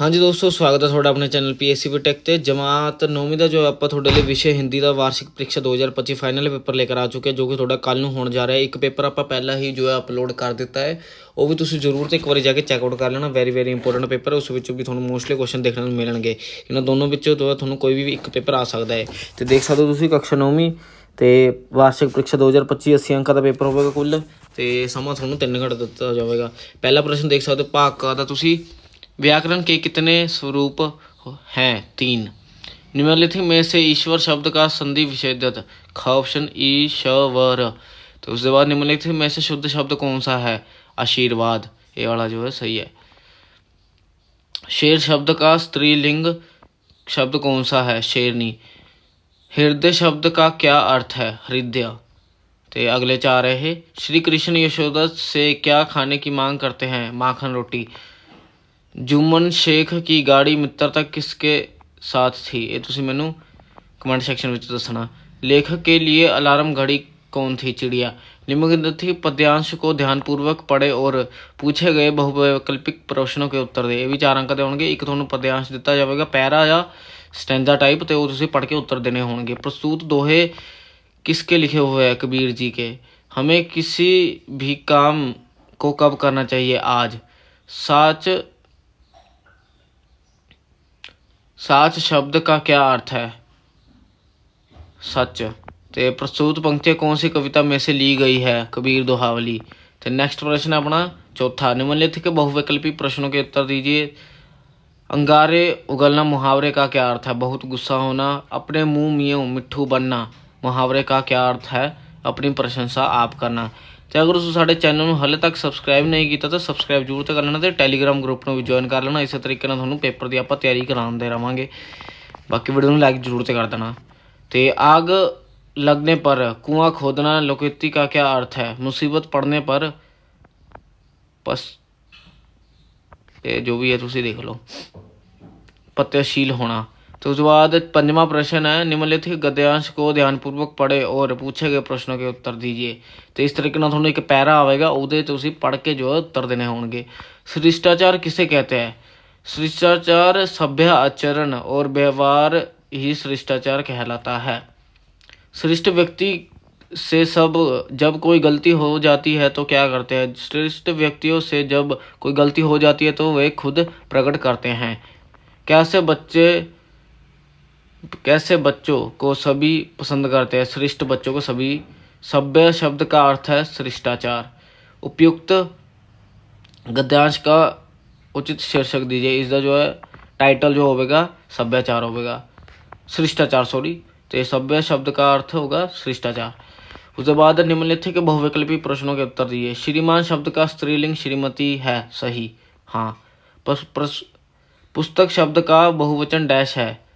हाँ जी दोस्तों, स्वागत है थोड़ा अपने चैनल PSCB टेक ते। जमात 9वीं का जो आप थोड़े लिए विषय हिंदी का वार्षिक परीक्षा 2025 फाइनल पेपर लेकर आ चुके हैं, जो कि थोड़ा कल होने जा रहा है। एक पेपर आप पहला ही जो है अपलोड कर दिता है, वो भी तुम जरूर तो एक बार जाके चैकआउट कर लेना। वेरी इंपोर्टेंट पेपर है, उस भी थोड़ा मोस्टली क्वेश्चन देखने को मिलेंगे। इन्होंने दोनों जो है थोड़ा कोई भी एक पेपर आ सकता है। तो देख सकते हो तुम कक्षा 9वीं तो वार्षिक परीक्षा 2025 80 अंक का पेपर होगा कुल। तो समा थोड़ा 3 घंटे दिता जाएगा। पहला प्रश्न देख सकते हो, भाग का तुम व्याकरण के कितने स्वरूप हैं? 3। निम्नलिखित में से ईश्वर शब्द का संधि विच्छेदक ख ऑप्शन ईश्वर। तो उसके बाद निम्नलिखित में से शुद्ध शब्द कौन सा है? आशीर्वाद, ये वाला जो है सही है। शेर शब्द का स्त्रीलिंग शब्द कौन सा है? शेरनी। हृदय शब्द का क्या अर्थ है? हृदय। तो अगले 4 है। श्री कृष्ण यशोदा से क्या खाने की मांग करते हैं? माखन रोटी। जुम्मन शेख की गाड़ी मित्रता किसके साथ थी? ये तुम मैनू कमेंट सैक्शन में दसना। लेखक के लिए अलार्म घड़ी कौन थी? चिड़िया। निम्नलिखित पद्यांश को ध्यानपूर्वक पढ़े और पूछे गए बहुवैकल्पिक प्रश्नों के उत्तर दे। ये भी 4 अंक के होंगे। एक थोड़ा पद्यांश दिता जाएगा पैरा या स्टैंजा टाइप, तो वो पढ़ के उत्तर देने होंगे। प्रस्तुत दोहे किसके लिखे हुए हैं? कबीर जी के। हमें किसी भी काम को कब करना चाहिए? आज। साच शब्द का क्या अर्थ है? सच। तो प्रस्तुत पंक्तियाँ कौन सी कविता में से ली गई है? कबीर दोहावली। तो नेक्स्ट प्रश्न अपना चौथा। निम्नलिखित के बहुविकल्पी प्रश्नों के उत्तर दीजिए। अंगारे उगलना मुहावरे का क्या अर्थ है? बहुत गुस्सा होना। अपने मुंह मियों मिट्ठू बनना मुहावरे का क्या अर्थ है? अपनी प्रशंसा आप करना। तो अगर तुम साढ़े चैनल में हाले तक सबसक्राइब नहीं किया तो सबसक्राइब जरूर तो कर लेना, तो टैलीग्राम ग्रुप में भी ज्वाइन कर लेना। इस तरीके थोड़ा पेपर की आप तैयारी कराते रहेंगे। बाकी वीडियो में लाइक जरूर तो कर देना। तो आग लगने पर कुआं खोदना लोकोक्ति का क्या अर्थ है? मुसीबत पड़ने पर पस ये जो भी है तुम देख लो। पत्यशील होना। तो उसके बाद 5वां प्रश्न है। निम्नलिखित गद्यांश को ध्यानपूर्वक पढ़े और पूछे गए प्रश्नों के उत्तर दीजिए। तो इस तरीके थोड़ा एक पैरा आएगा, उदे तुम पढ़ के जो है उत्तर देने होंगे। शिष्टाचार किसे कहते हैं? शिष्टाचार सभ्य आचरण और व्यवहार ही शिष्टाचार कहलाता है। श्रेष्ठ व्यक्ति से जब कोई गलती हो जाती है तो क्या करते हैं? श्रेष्ठ व्यक्तियों से जब कोई गलती हो जाती है तो वे खुद प्रकट करते हैं। कैसे बच्चों को सभी पसंद करते हैं? श्रेष्ठ बच्चों को सभी। सभ्य शब्द का अर्थ है शिष्टाचार। उपयुक्त गद्यांश का उचित शीर्षक दीजिए। इसका जो है टाइटल जो होगा सभ्याचार होगा, शिष्टाचार सॉरी। तो ये सभ्य शब्द का अर्थ होगा शिष्टाचार। उसके बाद निम्नलिखित के बहुविकल्पी प्रश्नों के उत्तर दिए। श्रीमान शब्द का स्त्रीलिंग श्रीमती है, सही। हाँ। पुस्तक शब्द का बहुवचन डैश है?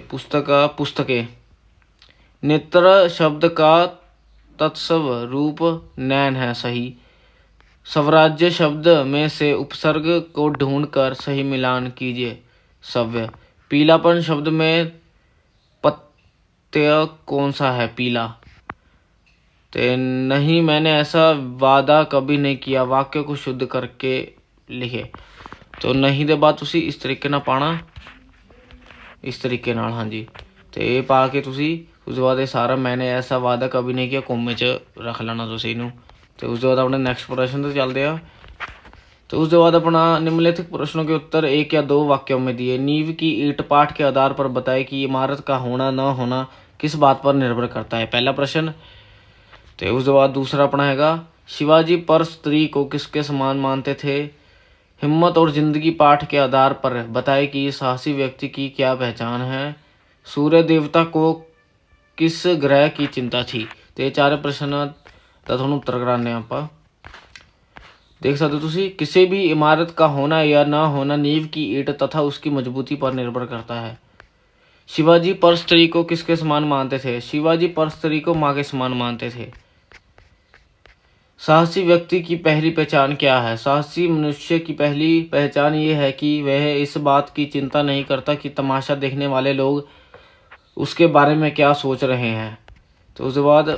पुस्तकें। नेत्र शब्द का तत्सव रूप नैन है, सही। स्वराज्य शब्द में से उपसर्ग को ढूंढकर सही मिलान कीजिए, सव्य। पीलापन शब्द में पत्य कौन सा है? पीला। तो नहीं, मैंने ऐसा वादा कभी नहीं किया, वाक्य को शुद्ध करके लिखे। तो नहीं दे बात तुसी इस तरीके ना पाना, इस तरीके नाल। हाँ जी। तो ये पा के तुसी उसके बाद सारा मैंने ऐसा वादा कभी नहीं किया कोमे च रख लेना तुसी इनू। तो उसके बाद अपने नेक्स्ट प्रश्न तो चलते हैं। तो उसके बाद अपना निम्नलिखित प्रश्नों के उत्तर 1 या 2 वाक्यों में दिए। नींव की ईंट पाठ के आधार पर बताए कि इमारत का होना न होना किस बात पर निर्भर करता है? पहला प्रश्न। तो उसके बाद दूसरा अपना हैगा शिवाजी पर स्त्री को किसके समान मानते थे? हिम्मत और जिंदगी पाठ के आधार पर बताए कि साहसी व्यक्ति की क्या पहचान है? सूर्य देवता को किस ग्रह की चिंता थी? तो ये 4 प्रश्न का थोड़ा उत्तर कराने आप देख सकते हो तुसी। किसी भी इमारत का होना या ना होना नींव की ईंट तथा उसकी मजबूती पर निर्भर करता है। शिवाजी पर स्त्री को किसके समान मानते थे? शिवाजी पर स्त्री को मां के समान मानते थे। साहसी व्यक्ति की पहली पहचान क्या है? साहसी मनुष्य की पहली पहचान ये है कि वह इस बात की चिंता नहीं करता कि तमाशा देखने वाले लोग उसके बारे में क्या सोच रहे हैं। तो उसके बाद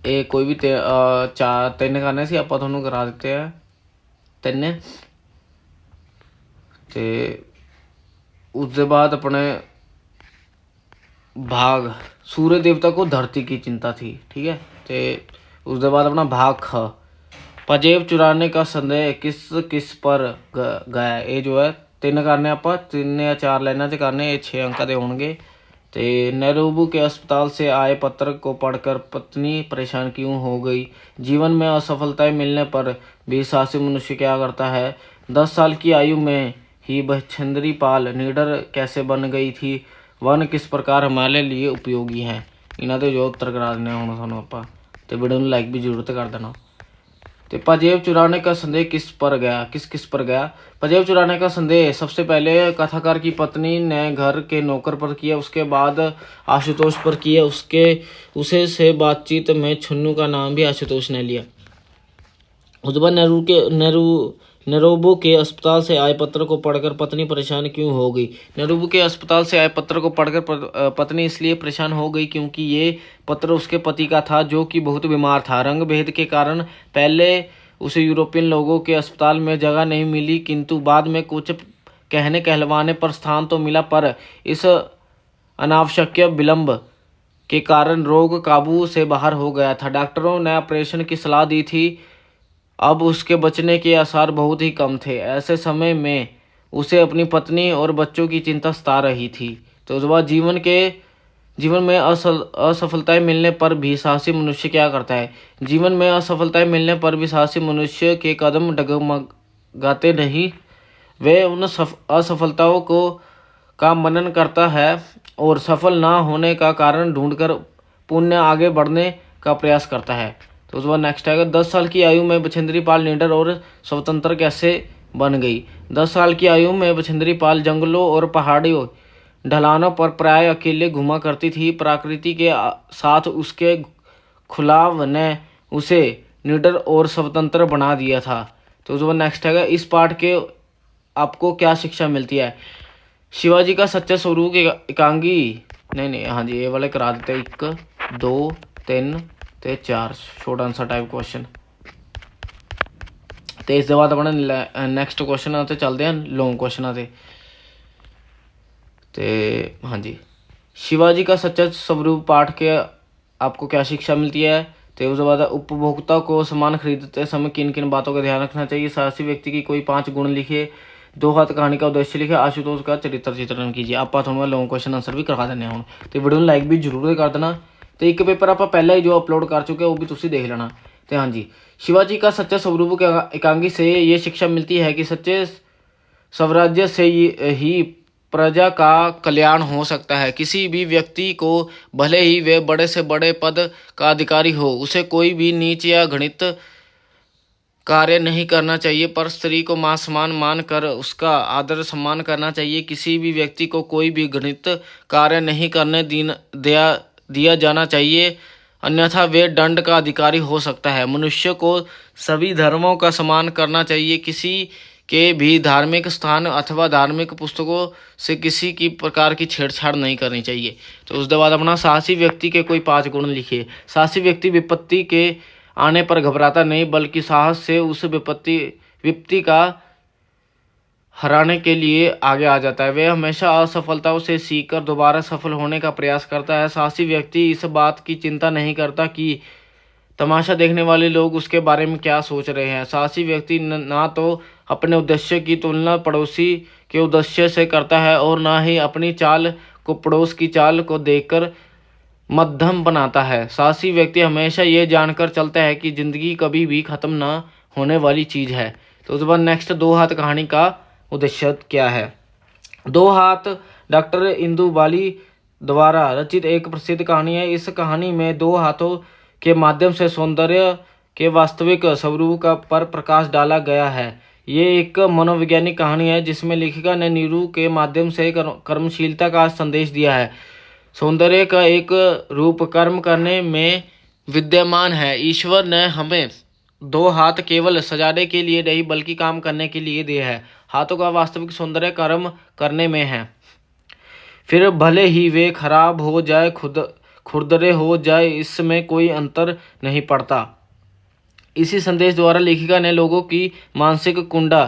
कोई भी 3 करने से आप थोड़ा करा देते हैं। ਤਿੰਨੇ। ਤੇ उसके बाद अपने भाग सूर्य देवता को धरती की चिंता थी, ठीक है। तो उसके बाद अपना भाग ख पजेब चुराने का संदेह किस किस पर गया। ये जो है तीन करने आप, 3 या 4 लाइना च करने, ये 6 अंक के होंगे। तो नेहरूबू के अस्पताल से आए पत्र को पढ़कर पत्नी परेशान क्यों हो गई। जीवन में असफलताएं मिलने पर भी साहसी मनुष्य क्या करता है। 10 साल की आयु में ही बछेंद्री पाल निडर कैसे बन गई थी। वन किस प्रकार हमारे लिए उपयोगी हैं। इन्हों के जो उत्तर करा देने हूँ थानू आप, तो वीडियो में लाइक भी जरूरत कर देना। तो पजेब चुराने का संदेह किस पर गया, किस किस पर गया। पजेब चुराने का संदेह सबसे पहले कथाकार की पत्नी ने घर के नौकर पर किया, उसके बाद आशुतोष पर किया, उसे से बातचीत में छन्नू का नाम भी आशुतोष ने लिया। उसके बाद नेहरूबू के अस्पताल से आए पत्र को पढ़कर पत्नी परेशान क्यों हो गई। नेहरूबू के अस्पताल से आए पत्र को पढ़कर पत्नी इसलिए परेशान हो गई क्योंकि ये पत्र उसके पति का था, जो कि बहुत बीमार था। रंग भेद के कारण पहले उसे यूरोपियन लोगों के अस्पताल में जगह नहीं मिली, किंतु बाद में कुछ कहने कहलवाने पर स्थान तो मिला, पर इस अनावश्यक विलंब के कारण रोग काबू से बाहर हो गया था। डॉक्टरों ने ऑपरेशन की सलाह दी थी, अब उसके बचने के आसार बहुत ही कम थे। ऐसे समय में उसे अपनी पत्नी और बच्चों की चिंता सता रही थी। तो उसके बाद जीवन में असफलताएं मिलने पर भी साहसी मनुष्य क्या करता है। जीवन में असफलताएं मिलने पर भी साहसी मनुष्य के कदम डगमगाते नहीं। वे उन असफलताओं का मनन करता है और सफल ना होने का कारण ढूंढकर पुण्य आगे बढ़ने का प्रयास करता है। तो उसके बाद नेक्स्ट आएगा 10 साल की आयु में बछेंद्री पाल निडर और स्वतंत्र कैसे बन गई। 10 साल की आयु में बछेंद्री पाल जंगलों और पहाड़ी ढलानों पर प्राय अकेले घुमा करती थी। प्रकृति के साथ उसके खुलाव ने उसे निडर और स्वतंत्र बना दिया था। तो उसके बाद नेक्स्ट आएगा इस पाठ के आपको क्या शिक्षा मिलती है। शिवाजी का सच्चा स्वरूप एकांगी नहीं हाँ जी, ये वाले करा देते 1 2 3 ਤੇ 4 ਸ਼ੋਰਟ ਆਨਸਰ ਟਾਈਪ ਕੁਐਸਚਨ। ਤੇ ਇਸ ਦੇ ਬਾਅਦ ਆਪਣਾ ਨੈਕਸਟ ਕੁਐਸਚਨ ਤੇ ਚੱਲਦੇ ਹਾਂ ਲੌਂਗ ਕੁਐਸਚਨਾਂ ਤੇ हाँ जी, शिवाजी का सच्चा स्वरूप पाठ के आपको क्या शिक्षा मिलती है। तो उसके बाद उपभोक्ता को सामान खरीदते समय किन किन बातों का ध्यान रखना चाहिए। साहसी व्यक्ति की कोई 5 गुण लिखिए। 2 हाथ कहानी का उद्देश्य लिखे। आशुतोष का चरित्र चित्रण कीजिए। आप थोड़ा लॉन्ग क्वेश्चन आंसर भी करवा देने हूँ, तो वीडियो में लाइक भी जरूर कर देना। तो एक पेपर आप पहले ही जो अपलोड कर चुके हैं वो भी तुम देख लेना। तो हाँ जी, शिवाजी का सच्चा स्वरूप के एकांगी से ये शिक्षा मिलती है कि सच्चे स्वराज्य से ही प्रजा का कल्याण हो सकता है। किसी भी व्यक्ति को भले ही वे बड़े से बड़े पद का अधिकारी हो, उसे कोई भी नीच या घृणित कार्य नहीं करना चाहिए, पर स्त्री को मां समान मान कर उसका आदर सम्मान करना चाहिए। किसी भी व्यक्ति को कोई भी घृणित कार्य नहीं करने दिया जाना चाहिए, अन्यथा वे दंड का अधिकारी हो सकता है। मनुष्य को सभी धर्मों का सम्मान करना चाहिए। किसी के भी धार्मिक स्थान अथवा धार्मिक पुस्तकों से किसी की प्रकार की छेड़छाड़ नहीं करनी चाहिए। तो उसके बाद अपना साहसी व्यक्ति के कोई 5 गुण लिखिए। साहसी व्यक्ति विपत्ति के आने पर घबराता नहीं, बल्कि साहस से उस विपत्ति का हराने के लिए आगे आ जाता है। वह हमेशा असफलताओं से सीखकर दोबारा सफल होने का प्रयास करता है। साहसी व्यक्ति इस बात की चिंता नहीं करता कि तमाशा देखने वाले लोग उसके बारे में क्या सोच रहे हैं। साहसी व्यक्ति ना तो अपने उद्देश्य की तुलना पड़ोसी के उद्देश्य से करता है और ना ही अपनी चाल को पड़ोस की चाल को देखकर मध्यम बनाता है। साहसी व्यक्ति हमेशा ये जानकर चलता है कि जिंदगी कभी भी खत्म ना होने वाली चीज है। तो उसके बाद नेक्स्ट 2 हाथ कहानी का उद्देश्य क्या है। 2 हाथ डॉक्टर इंदु बाली द्वारा रचित एक प्रसिद्ध कहानी है। इस कहानी में 2 हाथों के माध्यम से सौंदर्य के वास्तविक स्वरूप पर प्रकाश डाला गया है। ये एक मनोवैज्ञानिक कहानी है जिसमें लेखिका ने नीरू के माध्यम से कर्मशीलता का संदेश दिया है। सौंदर्य का एक रूप कर्म करने में विद्यमान है। ईश्वर ने हमें 2 हाथ केवल सजाने के लिए नहीं बल्कि काम करने के लिए दिए हैं। हाथों का वास्तविक सौंदर्य कर्म करने में है। फिर भले ही वे खराब हो जाए, खुरदरे हो जाए, इसमें कोई अंतर नहीं पड़ता। इसी संदेश द्वारा लेखिका ने लोगों की मानसिक कुंडा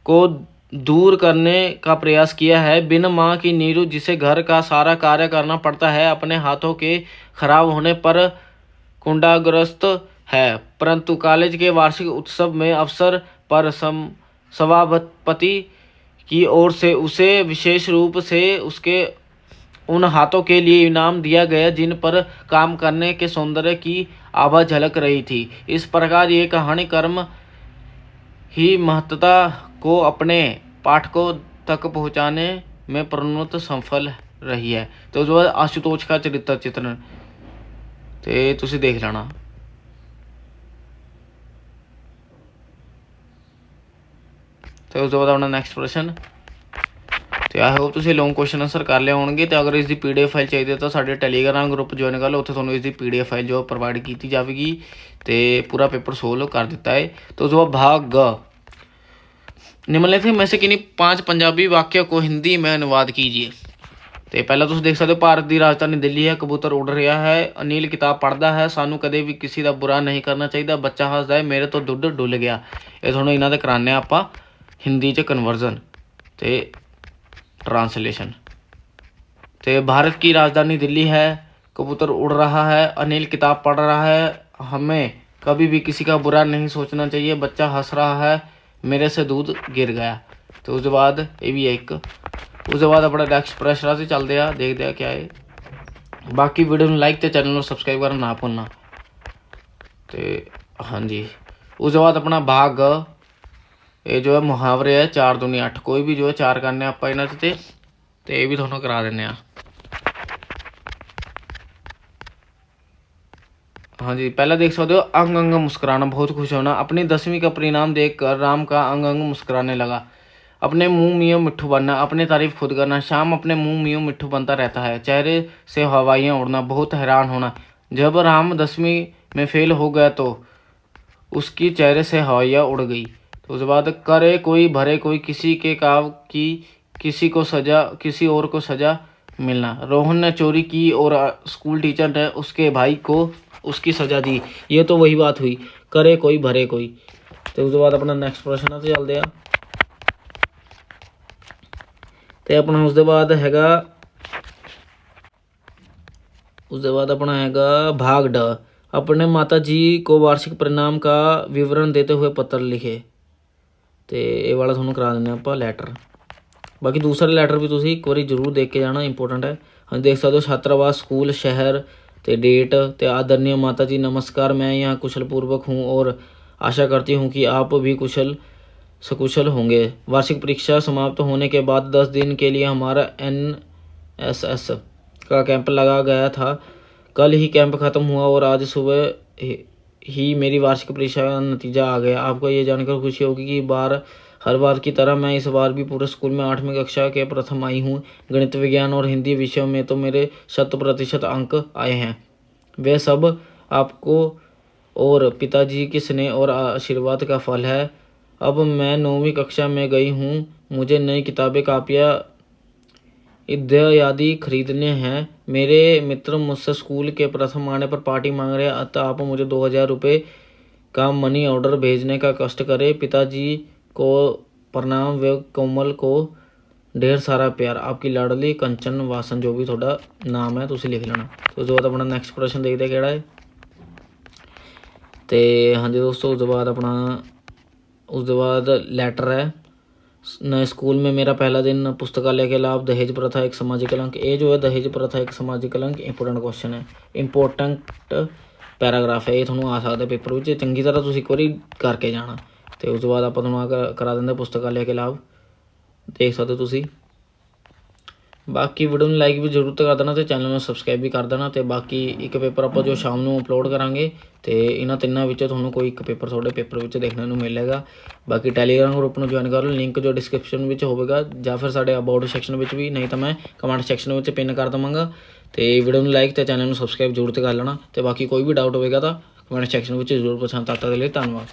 को दूर करने का प्रयास किया है। बिन माँ की नीरू जिसे घर का सारा कार्य करना पड़ता है, अपने हाथों के खराब होने पर कुंडाग्रस्त है, परंतु कॉलेज के वार्षिक उत्सव में अवसर पर सभापति की ओर से उसे विशेष रूप से उसके उन हाथों के लिए इनाम दिया गया जिन पर काम करने के सौंदर्य की आभा झलक रही थी। इस प्रकार ये कहानी कर्म ही महत्ता को अपने पाठकों तक पहुंचाने में पूर्णतः सफल रही है। तो जो आशुतोष का चरित्र चित्रण ते तुसी देख लेना। तो उस बाद अपना नेक्स्ट प्रश्न तो आई होप तुम लॉन्ग क्वेश्चन आंसर कर लिया होंगे। तो अगर इसकी PDF फाइल चाहिए तो साढ़े टैलीग्राम ग्रुप ज्वाइन कर लो, उत्थे तुहानूं इसकी PDF फाइल जो प्रोवाइड की जाएगी। तो पूरा पेपर सोल्व कर दिता है। तो जो भाग ग, निम्नलिखित में से किन्हीं 5 पंजाबी वाक्यों को हिंदी में अनुवाद कीजिए। तो पहला तुम देख सकते हो, भारत की राजधानी दिल्ली है, कबूतर उड़ रहा है, अनिल किताब पढ़ता है, सानू कदे भी किसी का बुरा नहीं करना चाहिए, बच्चा हसदा है, मेरे तो दुध डुल गया। ये थोड़ा इन्हों कराने आप हिंदी च कन्वर्जन तो ट्रांसलेशन। तो भारत की राजधानी दिल्ली है, कबूतर उड़ रहा है, अनिल किताब पढ़ रहा है, हमें कभी भी किसी का बुरा नहीं सोचना चाहिए, बच्चा हंस रहा है, मेरे से दूध गिर गया। तो उसके बाद ये भी एक उसके बाद अपना नेक्स्ट प्रश्न से चलते हैं, देखते हैं क्या है। बाकी वीडियो में लाइक तो चैनल को सब्सक्राइब करना ना भूलना। तो हाँ जी, उसके बाद अपना भाग ये जो है मुहावरे है 4 दूनी 8, कोई भी जो है 4 करने आप इन्हों से तो ये भी थोड़ा करा देने। हाँ जी, पहला देख सकते हो, अंग अंग मुस्कुराना, बहुत खुश होना। अपनी 10वीं का परिणाम देखकर राम का अंग अंग मुस्कुराने लगा। अपने मुंह मियों मिट्ठू बनना, अपनी तारीफ खुद करना। शाम अपने मुंह मियों मिट्ठू बनता रहता है, चेहरे से हवाइयाँ उड़ना, बहुत हैरान होना। जब राम 10वीं में फेल हो गया तो उसकी चेहरे से हवाइयाँ उड़ गई। तो उसके बाद करे कोई भरे कोई, किसी के काव की किसी को सजा, किसी और को सजा मिलना। रोहन ने चोरी की और स्कूल टीचर ने उसके भाई को उसकी सजा दी। ये तो वही बात हुई, करे कोई भरे कोई। तो उसके बाद अपना नेक्स्ट प्रश्न से चलते हैं। तो अपना उसके बाद हैगा अपना हैगा भाग ड, अपने माता जी को वार्षिक परिणाम का विवरण देते हुए पत्र लिखे। तो ये वाला थोड़ा करा दें आप लैटर। बाकी दूसरे लैटर भी तुम एक बार जरूर देख के जाना, इंपोर्टेंट है। हम देख सकते हो, छात्रावास, स्कूल, शहर तो डेट। तो आदरणीय माता जी नमस्कार, मैं यहाँ कुशलपूर्वक हूँ और आशा करती हूँ कि आप भी सकुशल होंगे। वार्षिक परीक्षा समाप्त होने के बाद 10 दिन के लिए हमारा NSS का कैंप लगा गया था। कल ही कैंप ख़त्म हुआ और आज सुबह ही मेरी वार्षिक परीक्षा का नतीजा आ गया। आपको ये जानकर खुशी होगी कि हर बार की तरह मैं इस बार भी पूरे स्कूल में 8वीं कक्षा के प्रथम आई हूँ। गणित, विज्ञान और हिंदी विषयों में तो मेरे 100% अंक आए हैं। वे सब आपको और पिताजी के स्नेह और आशीर्वाद का फल है। अब मैं 9वीं कक्षा में गई हूँ, मुझे नई किताबें, कापियाँ इत्यादि खरीदने हैं। मेरे मित्र मुझसे स्कूल के प्रथम आने पर पार्टी मांग रहे हैं, अतः आप मुझे 2000 रुपये का मनी ऑर्डर भेजने का कष्ट करें। पिताजी को प्रणाम व कोमल को ढेर सारा प्यार, आपकी लाडली कंचन वासन। जो भी थोड़ा नाम है तुम लिख लेना। तो उसके बाद अपना नेक्स्ट प्रश्न देखते केड़ा है। तो हाँ जी दोस्तों, उसके बाद लैटर है। नए स्कूल में मेरा पहला दिन, पुस्तकालय के लाभ, दहेज प्रथा एक सामाजिक कलंक। ये जो है दहेज प्रथा एक सामाजिक कलंक इंपोर्टेंट क्वेश्चन है, इंपोर्टेंट पैराग्राफ है। ये थोड़ा आ सकता पेपर में, चंगी तरह तुम एक बार करके जाना। तो उसके बाद आप करा देंगे पुस्तकालय के लाभ, देख सकते हो तुम। बाकी वीडियो में लाइक भी जरूर कर देना, तो चैनल में सब्सक्राइब भी कर देना। तो बाकी एक पेपर आप जो शाम को अपलोड करांगे, तो इन्होंने तिनों विचों तुहानूं कोई एक पेपर थोड़े पेपर में देखने को मिलेगा। बाकी टैलीग्राम ग्रुप में ज्वाइन कर लो, लिंक जो डिस्क्रिप्शन में होगा, या फिर साढ़े अबाउट सैक्शन में भी, नहीं तो मैं कमेंट सैक्शन में पिन कर देवांगा। तो वीडियो में लाइक तो चैनल में सब्सक्राइब जरूर कर लेना। तो बाकी कोई भी डाउट होगा तो कमेंट सैक्शन में जरूर पूछना। तब तक के लिए धन्यवाद।